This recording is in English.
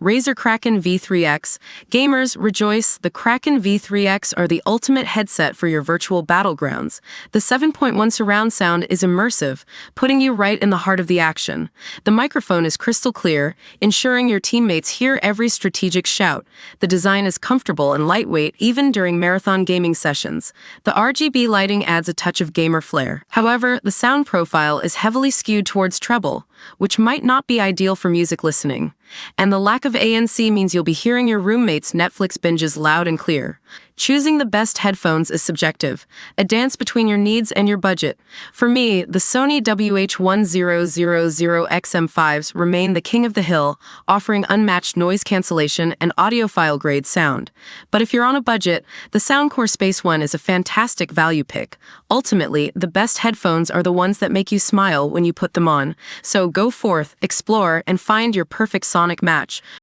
Razer Kraken V3 X. Gamers, rejoice! The Kraken V3 X are the ultimate headset for your virtual battlegrounds. The 7.1 surround sound is immersive, putting you right in the heart of the action. The microphone is crystal clear, ensuring your teammates hear every strategic shout. The design is comfortable and lightweight even during marathon gaming sessions. The RGB lighting adds a touch of gamer flair. However, the sound profile is heavily skewed towards treble, which might not be ideal for music listening. And the lack of ANC means you'll be hearing your roommates' Netflix binges loud and clear. Choosing the best headphones is subjective, a dance between your needs and your budget. For me, the Sony WH-1000XM5s remain the king of the hill, offering unmatched noise cancellation and audiophile-grade sound. But if you're on a budget, the Soundcore Space One is a fantastic value pick. Ultimately, the best headphones are the ones that make you smile when you put them on. So go forth, explore, and find your perfect sonic match.